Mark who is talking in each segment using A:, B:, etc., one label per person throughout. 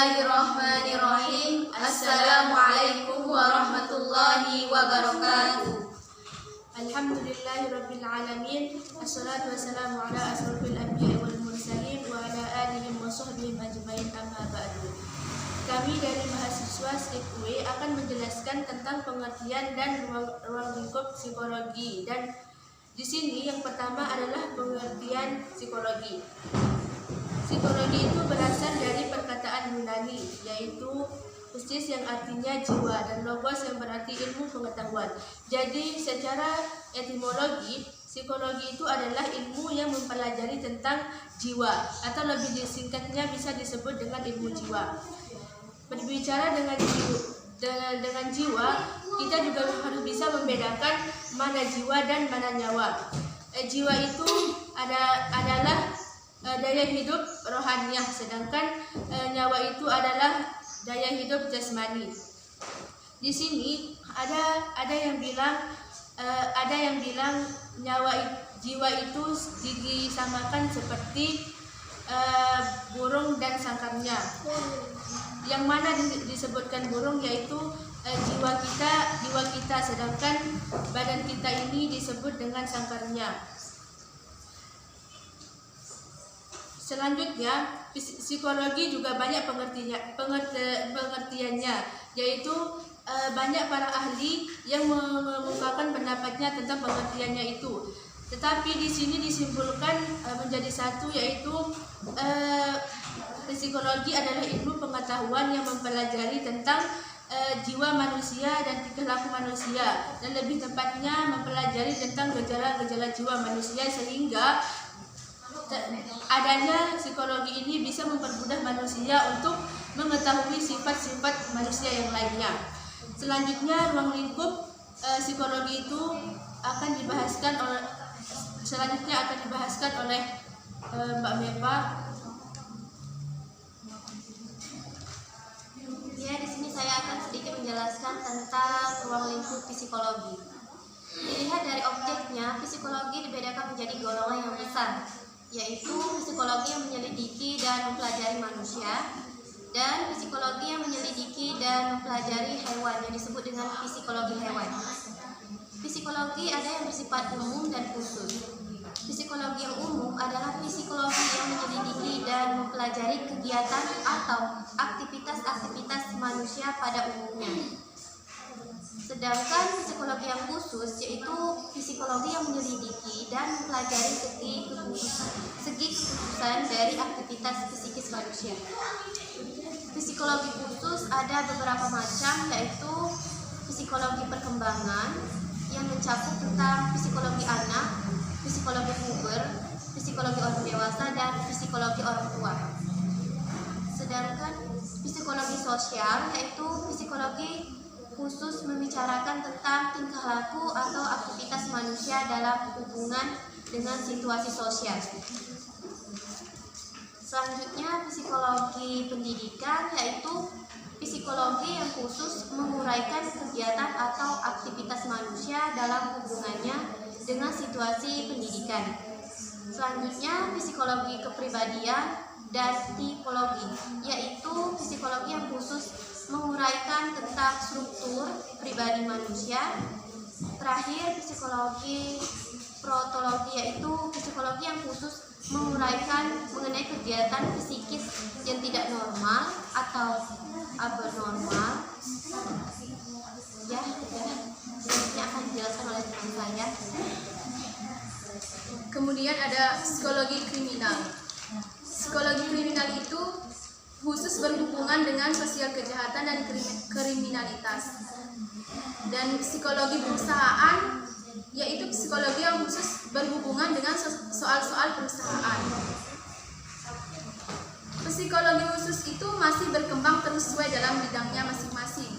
A: Bismillahirrahmanirrahim. Assalamualaikum warahmatullahi wabarakatuh.
B: Alhamdulillahirabbil alamin. Assalatu wassalamu ala asrofil anbiya'i wal mursalin wa ala alihi wa sahbihi ajmain, amma ba'du. Kami dari mahasiswa STIP UI akan menjelaskan tentang pengertian dan ruang lingkup psikologi. Dan di sini yang pertama adalah pengertian psikologi. Psikologi itu berasal dari perkataan Yunani, yaitu psikis yang artinya jiwa dan logos yang berarti ilmu pengetahuan. Jadi secara etimologi, psikologi itu adalah ilmu yang mempelajari tentang jiwa, atau lebih disingkatnya bisa disebut dengan ilmu jiwa. Berbicara dengan jiwa, kita juga harus bisa membedakan mana jiwa dan mana nyawa. Jiwa itu adalah daya hidup rohaniah, sedangkan nyawa itu adalah daya hidup jasmani. Di sini ada yang bilang jiwa itu disamakan seperti burung dan sangkarnya. Yang mana disebutkan burung yaitu jiwa kita, sedangkan badan kita ini disebut dengan sangkarnya. Selanjutnya, psikologi juga banyak pengertiannya, yaitu banyak para ahli yang mengungkapkan pendapatnya tentang pengertiannya itu. Tetapi di sini disimpulkan menjadi satu, yaitu psikologi adalah ilmu pengetahuan yang mempelajari tentang jiwa manusia dan tingkah laku manusia, dan lebih tepatnya mempelajari tentang gejala-gejala jiwa manusia, sehingga adanya psikologi ini bisa mempermudah manusia untuk mengetahui sifat-sifat manusia yang lainnya. Selanjutnya, ruang lingkup psikologi itu akan dibahaskan oleh Mbak Mepa.
A: Ya, di sini saya akan sedikit menjelaskan tentang ruang lingkup psikologi. Dilihat dari objeknya, psikologi dibedakan menjadi golongan yang besar, yaitu psikologi yang menyelidiki dan mempelajari manusia, dan psikologi yang menyelidiki dan mempelajari hewan yang disebut dengan psikologi hewan. Psikologi ada yang bersifat umum dan khusus. Psikologi yang umum adalah psikologi yang menyelidiki dan mempelajari kegiatan atau aktivitas-aktivitas manusia pada umumnya. Sedangkan psikologi yang khusus yaitu psikologi yang menyelidiki dan mempelajari segi kekhususan dari aktivitas psikis manusia. Psikologi khusus ada beberapa macam, yaitu psikologi perkembangan yang mencakup tentang psikologi anak, psikologi puber, psikologi orang dewasa, dan psikologi orang tua. Sedangkan psikologi sosial yaitu psikologi khusus membicarakan tentang tingkah laku atau aktivitas manusia dalam hubungan dengan situasi sosial. Selanjutnya, psikologi pendidikan yaitu psikologi yang khusus menguraikan kegiatan atau aktivitas manusia dalam hubungannya dengan situasi pendidikan. Selanjutnya, psikologi kepribadian dan tipologi, yaitu psikologi yang khusus menguraikan tentang struktur pribadi manusia. Terakhir, psikologi protologi, yaitu psikologi yang khusus menguraikan mengenai kegiatan psikis yang tidak normal atau abnormal. Ini akan dijelaskan oleh teman saya.
B: Kemudian ada psikologi kriminal. Psikologi kriminal itu khusus berhubungan dengan sosial kejahatan dan kriminalitas. Dan psikologi perusahaan yaitu psikologi yang khusus berhubungan dengan soal-soal perusahaan. Psikologi khusus itu masih berkembang terus sesuai dalam bidangnya masing-masing.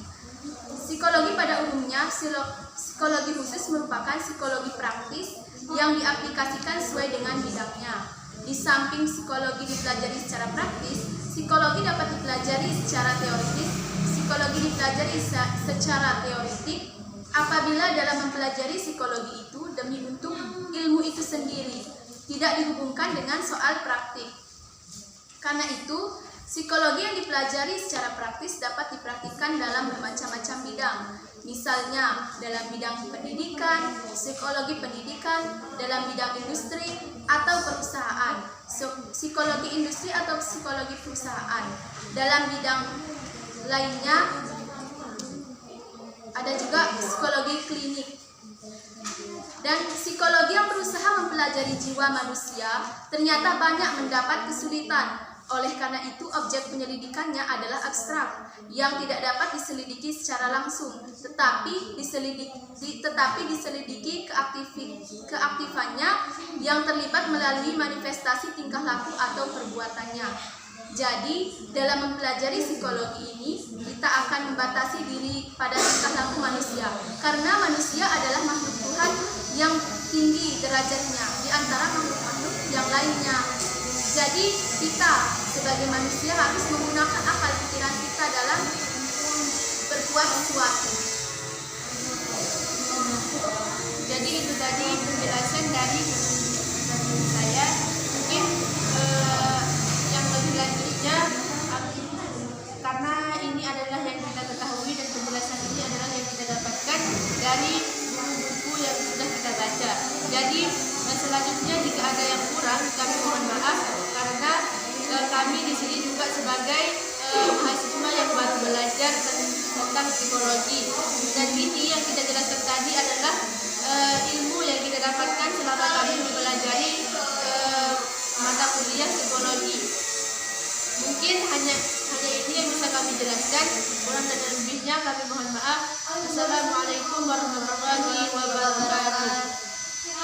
B: Psikologi pada umumnya, psikologi khusus merupakan psikologi praktis yang diaplikasikan sesuai dengan bidangnya. Di samping psikologi dipelajari secara praktis, psikologi dapat dipelajari secara teoritis. Psikologi dipelajari secara teoretik apabila dalam mempelajari psikologi itu demi untuk ilmu itu sendiri, tidak dihubungkan dengan soal praktik. Karena itu, Psikologi yang dipelajari secara praktis dapat dipraktikkan dalam bermacam-macam bidang. Misalnya dalam bidang pendidikan, psikologi pendidikan, dalam bidang industri atau perusahaan, psikologi industri atau psikologi perusahaan. Dalam bidang lainnya ada juga psikologi klinik. Dan psikologi yang berusaha mempelajari jiwa manusia ternyata banyak mendapat kesulitan. Oleh karena itu, objek penyelidikannya adalah abstrak yang tidak dapat diselidiki secara langsung, tetapi diselidiki keaktifannya yang terlibat melalui manifestasi tingkah laku atau perbuatannya. Jadi, dalam mempelajari psikologi ini, kita akan membatasi diri pada tingkah laku manusia, karena manusia adalah makhluk Tuhan yang tinggi derajatnya di antara makhluk-makhluk yang lainnya. Jadi, kita sebagai manusia harus menggunakan akal pikiran kita dalam berbuat sesuatu.
C: Jadi itu tadi penjelasan dari saya. Mungkin yang lebih lanjutnya, karena ini adalah yang kita ketahui dan penjelasan ini adalah yang kita dapatkan dari buku yang sudah kita baca. Jadi selanjutnya jika ada yang kurang kami mohon maaf, karena kami di sini juga sebagai mahasiswa yang baru belajar tentang psikologi, dan ini yang kita jelaskan tadi adalah ilmu yang kita dapatkan selama kami mempelajari mata kuliah psikologi. Mungkin hanya ini yang bisa kami jelaskan. Kurang dan lebihnya kami mohon maaf. Assalamualaikum warahmatullahi wabarakatuh.